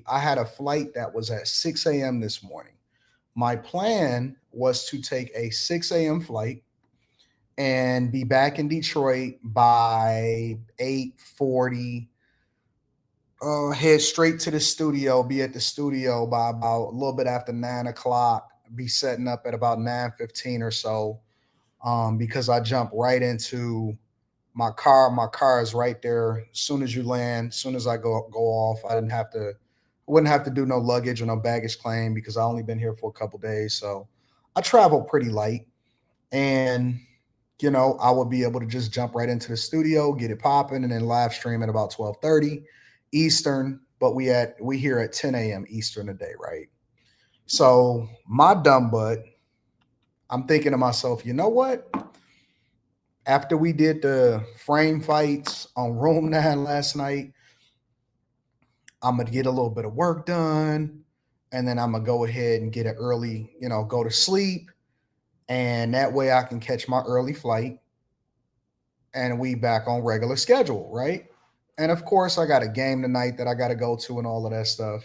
I had a flight that was at 6 a.m. this morning. My plan was to take a 6 a.m. flight and be back in Detroit by 8:40. Head straight to the studio, be at the studio by about a little bit after 9 o'clock, be setting up at about 9:15 or so. Because I jump right into my car. My car is right there. As soon as you land, as soon as I go off, wouldn't have to do no luggage or no baggage claim because I only been here for a couple days. So I travel pretty light, and I would be able to just jump right into the studio, get it popping, and then live stream at about 12:30 Eastern. But we here at 10 a.m. Eastern today, right? So my dumb butt, I'm thinking to myself, you know what? After we did the frame fights on Room 9 last night, I'm gonna get a little bit of work done, and then I'm gonna go ahead and get an early, go to sleep, and that way I can catch my early flight, and we back on regular schedule, right? And of course, I got a game tonight that I got to go to and all of that stuff.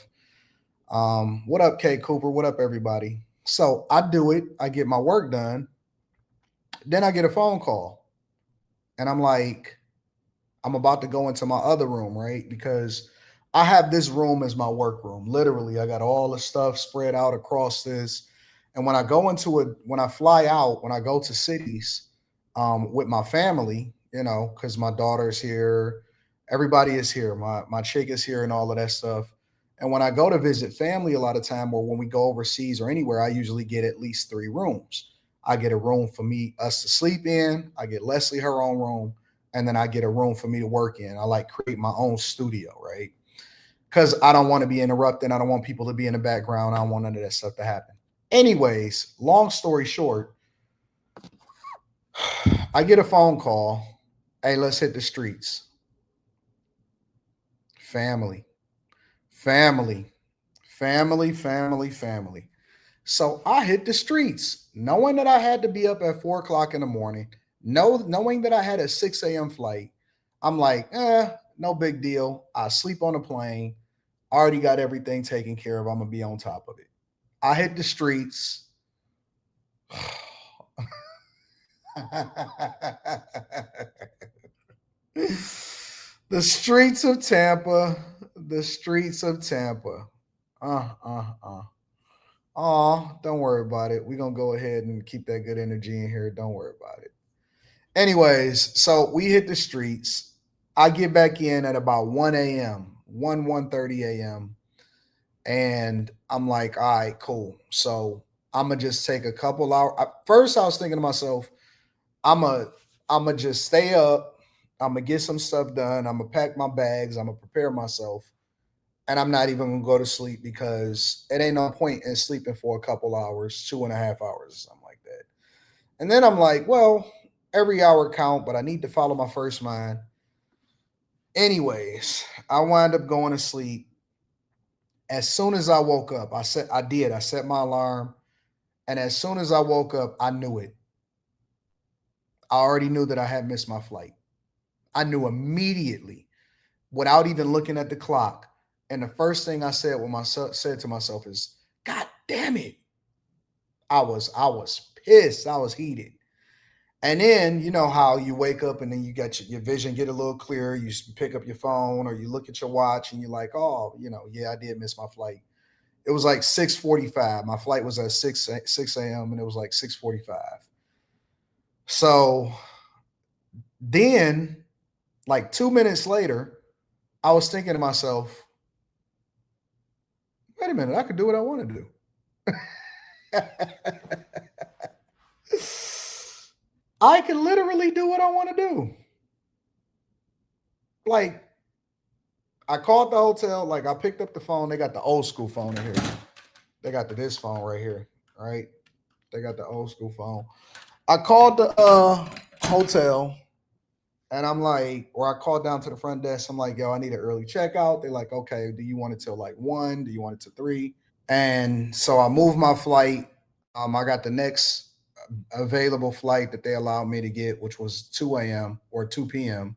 What up, K Cooper? What up, everybody? So I do it. I get my work done. Then I get a phone call, and I'm like, I'm about to go into my other room, right? Because I have this room as my work room. Literally, I got all the stuff spread out across this. And when I go into it, when I fly out, when I go to cities with my family, because my daughter's here, everybody is here, my chick is here, and all of that stuff. And when I go to visit family, a lot of time, or when we go overseas or anywhere, I usually get at least 3 rooms. I get a room for us to sleep in. I get Leslie her own room, and then I get a room for me to work in. I like create my own studio, right? Because I don't want to be interrupted. I don't want people to be in the background. I don't want none of that stuff to happen. Anyways, long story short, I get a phone call. Hey, let's hit the streets. Family, family, family. So I hit the streets, knowing that I had to be up at 4 o'clock in the morning, knowing that I had a 6 a.m. flight. I'm like, no big deal. I sleep on a plane. Already got everything taken care of. I'm gonna be on top of it. I hit the streets. The streets of Tampa. The streets of Tampa. Uh, uh, uh. Oh, don't worry about it. We're gonna go ahead and keep that good energy in here. Don't worry about it. Anyways, so we hit the streets. I get back in at about 1 a.m., 1:30 a.m. And I'm like, all right, cool. So I'm gonna just take a couple hours. First, I was thinking to myself, I'm a I'm gonna just stay up. I'm gonna get some stuff done. I'm gonna pack my bags. I'm gonna prepare myself, and I'm not even gonna go to sleep because it ain't no point in sleeping for a couple hours, 2.5 hours, or something like that. And then I'm like, well, every hour count, but I need to follow my first mind. Anyways, I wind up going to sleep. As soon as I woke up, I set my alarm, and as soon as I woke up, I knew it. I already knew that I had missed my flight. I knew immediately without even looking at the clock. And the first thing I said to myself is, God damn it. I was pissed. I was heated. And then you know how you wake up and then you got your vision get a little clearer. You pick up your phone or you look at your watch and you're like, oh, yeah, I did miss my flight. It was like 6:45. My flight was at 6 a.m. and it was like 6:45. So then, like 2 minutes later, I was thinking to myself, wait a minute, I could do what I want to do. I can literally do what I want to do. Like, I called the hotel, like I picked up the phone. They got the old school phone in here. They got this phone right here, right? They got the old school phone. I called the hotel and I'm like, or I called down to the front desk. I'm like, yo, I need an early checkout. They're like, okay, do you want it till like 1? Do you want it to 3? And so I moved my flight. I got the next available flight that they allowed me to get, which was 2 a.m. or 2 p.m.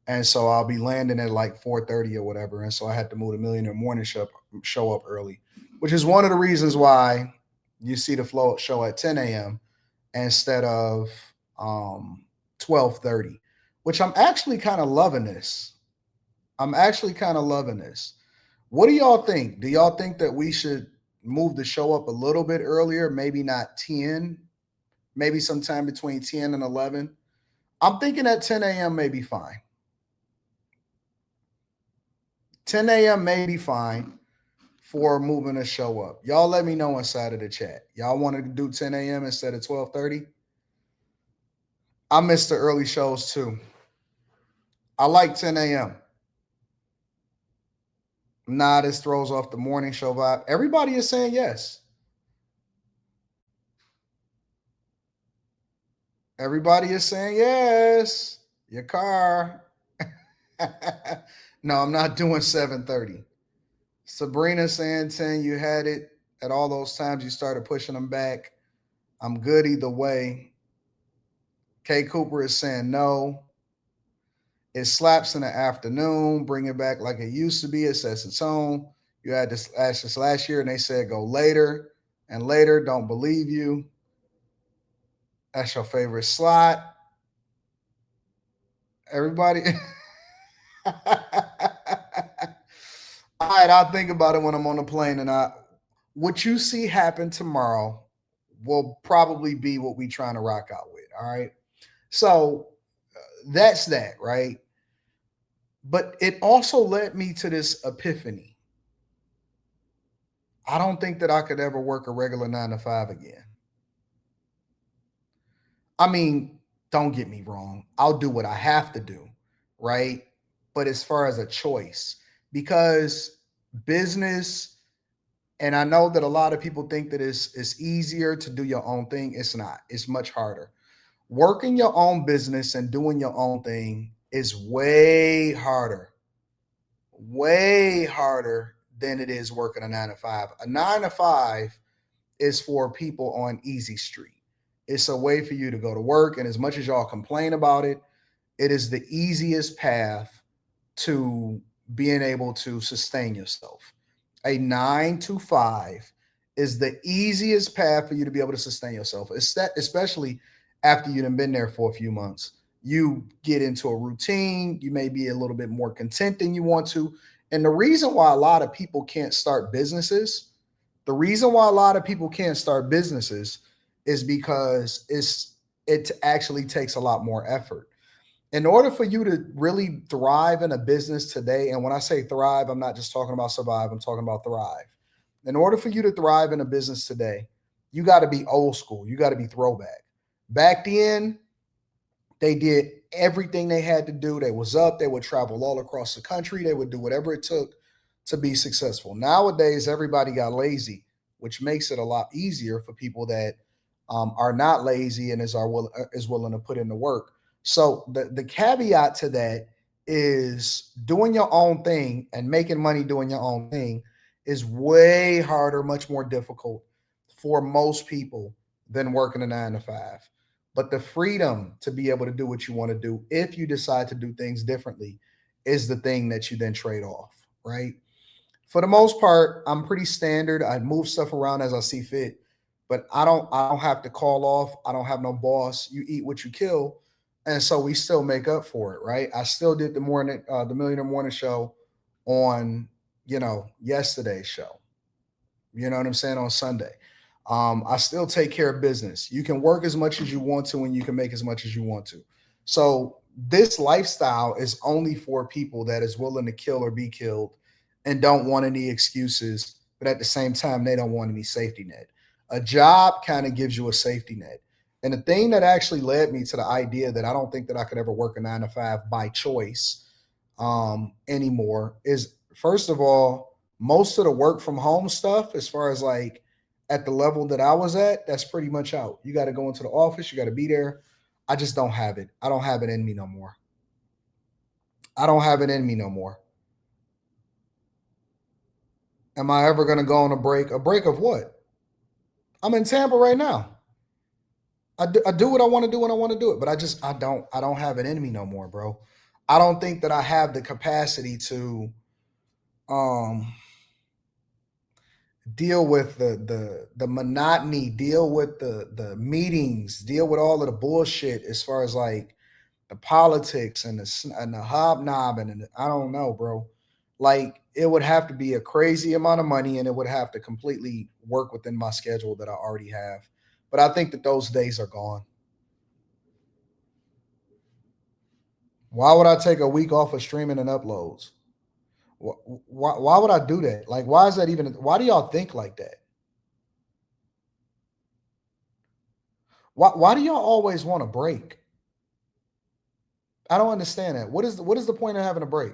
and so I'll be landing at like 4:30 or whatever. And so I had to move the Millionaire Morning show up early, which is one of the reasons why you see the flow show at 10 a.m. instead of um 12:30, which I'm actually kind of loving this. I'm actually kind of loving this. What do y'all think? Do y'all think that we should move the show up a little bit earlier? Maybe not 10, maybe sometime between 10 and 11. I'm thinking at 10 a.m. may be fine. 10 a.m. may be fine for moving the show up. Y'all let me know inside of the chat. Y'all want to do 10 a.m. instead of 12:30? I miss the early shows too. I like 10 a.m. Nah, this throws off the morning show vibe. Everybody is saying yes. Everybody is saying yes. Your car. No, I'm not doing 7:30. Sabrina saying 10. You had it at all those times you started pushing them back. I'm good either way. K Cooper is saying no. It slaps in the afternoon. Bring it back like it used to be. It sets its own. You had this last year, and they said go later and later. Don't believe you. That's your favorite slot. Everybody. All right, I'll think about it when I'm on the plane. And what you see happen tomorrow will probably be what we trying to rock out with. All right. So that's that, right? But it also led me to this epiphany. I don't think that I could ever work a regular 9 to 5 again. I mean, don't get me wrong. I'll do what I have to do, right? But as far as a choice, because business, and I know that a lot of people think that it's easier to do your own thing. It's not. It's much harder. Working your own business and doing your own thing is way harder than it is working a 9 to 5. A 9 to 5 is for people on easy street. It's a way for you to go to work. And as much as y'all complain about it, it is the easiest path to being able to sustain yourself. A 9 to 5 is the easiest path for you to be able to sustain yourself, especially after you've been there for a few months. You get into a routine, you may be a little bit more content than you want to. And the reason why a lot of people can't start businesses, the reason why a lot of people can't start businesses is because it actually takes a lot more effort in order for you to really thrive in a business today. And when I say thrive, I'm not just talking about survive, I'm talking about thrive. In order for you to thrive in a business today, you got to be old school. You got to be throwback. Back then, they did everything they had to do. They was up, they would travel all across the country, they would do whatever it took to be successful. Nowadays, everybody got lazy, which makes it a lot easier for people that are not lazy and is willing to put in the work. So the caveat to that is doing your own thing and making money doing your own thing is way harder, much more difficult for most people than working a 9 to 5. But the freedom to be able to do what you want to do, if you decide to do things differently, is the thing that you then trade off, right? For the most part, I'm pretty standard. I move stuff around as I see fit, but I don't have to call off. I don't have no boss. You eat what you kill, and so we still make up for it, right? I still did the Millionaire Morning Show on yesterday's show. You know what I'm saying, on Sunday. I still take care of business. You can work as much as you want to, and you can make as much as you want to. So this lifestyle is only for people that is willing to kill or be killed and don't want any excuses, but at the same time, they don't want any safety net. A job kind of gives you a safety net. And the thing that actually led me to the idea that I don't think that I could ever work a 9 to 5 by choice anymore is, first of all, most of the work from home stuff, as far as like at the level that I was at, that's pretty much out. You got to go into the office, you got to be there. I just don't have it. I don't have it in me no more. I don't have it in me no more. Am I ever going to go on a break? A break of what? I'm in Tampa right now. I do what I want to do when I want to do it, but I don't have it in me no more, bro. I don't think that I have the capacity to um deal with the monotony, deal with the meetings, deal with all of the bullshit as far as like the politics and the hobnobbing and I don't know, bro. Like it would have to be a crazy amount of money, and it would have to completely work within my schedule that I already have. But I think that those days are gone. Why would I take a week off of streaming and uploads? Why would I do that? Like, why is that even? Why do y'all think like that? Why do y'all always want a break? I don't understand that. What is the point of having a break?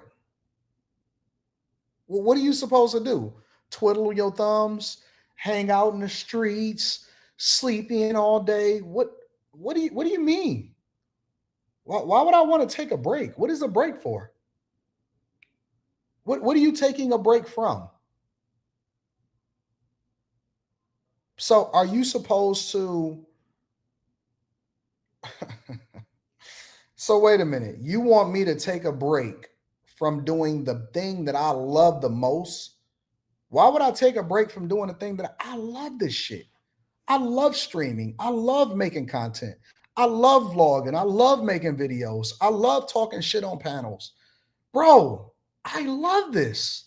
What are you supposed to do? Twiddle your thumbs, hang out in the streets, sleep in all day? What do you mean? Why would I want to take a break? What is a break for? What are you taking a break from? So are you supposed to So wait a minute. You want me to take a break from doing the thing that I love the most? Why would I take a break from doing the thing that I love this shit? I love streaming. I love making content. I love vlogging. I love making videos. I love talking shit on panels. Bro, I love this.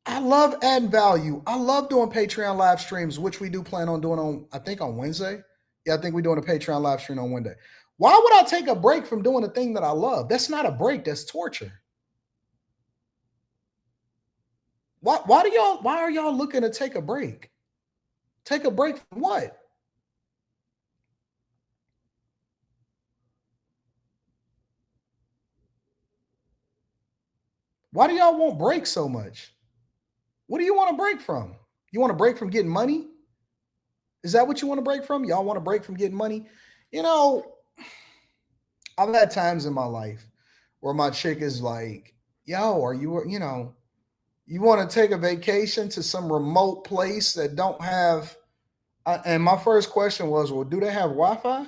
I love adding value. I love doing Patreon live streams, which we do plan on doing on, I think, on Wednesday. Yeah, I think we're doing a Patreon live stream on Wednesday. Why would I take a break from doing the thing that I love? That's not a break, that's torture. Why are y'all looking to take a break? Take a break from what? Why do y'all want breaks so much? What do you want to break from? You want to break from getting money? Is that what you want to break from? Y'all want to break from getting money? You know, I've had times in my life where my chick is like, yo, are you want to take a vacation to some remote place that don't have, and my first question was, well, do they have Wi-Fi?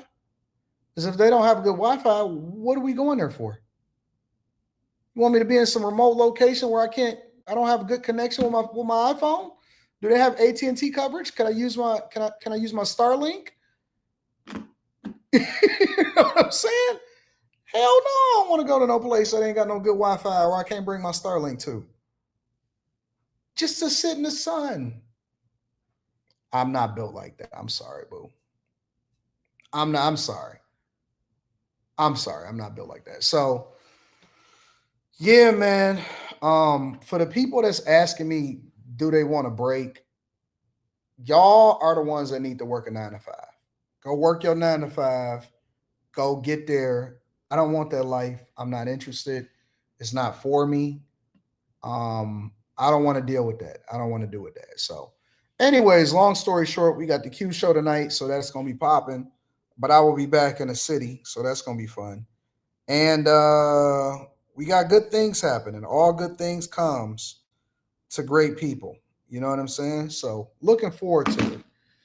Because if they don't have good Wi-Fi, what are we going there for? You want me to be in some remote location where I don't have a good connection with my iPhone? Do they have AT&T coverage? Can I use my Starlink? You know what I'm saying? Hell no, I don't want to go to no place that ain't got no good Wi-Fi or I can't bring my Starlink to. Just to sit in the sun. I'm not built like that. I'm sorry, boo. I'm sorry. I'm sorry. I'm not built like that. So yeah, man. For the people that's asking me, do they want a break? Y'all are the ones that need to work a 9 to 5. Go work your 9 to 5. Go get there. I don't want that life. I'm not interested. It's not for me. I don't want to deal with that. I don't want to do with that. So, anyways, long story short, we got the Q show tonight, so that's gonna be popping. But I will be back in the city, so that's gonna be fun. And we got good things happening. All good things comes to great people. You know what I'm saying? So looking forward to it.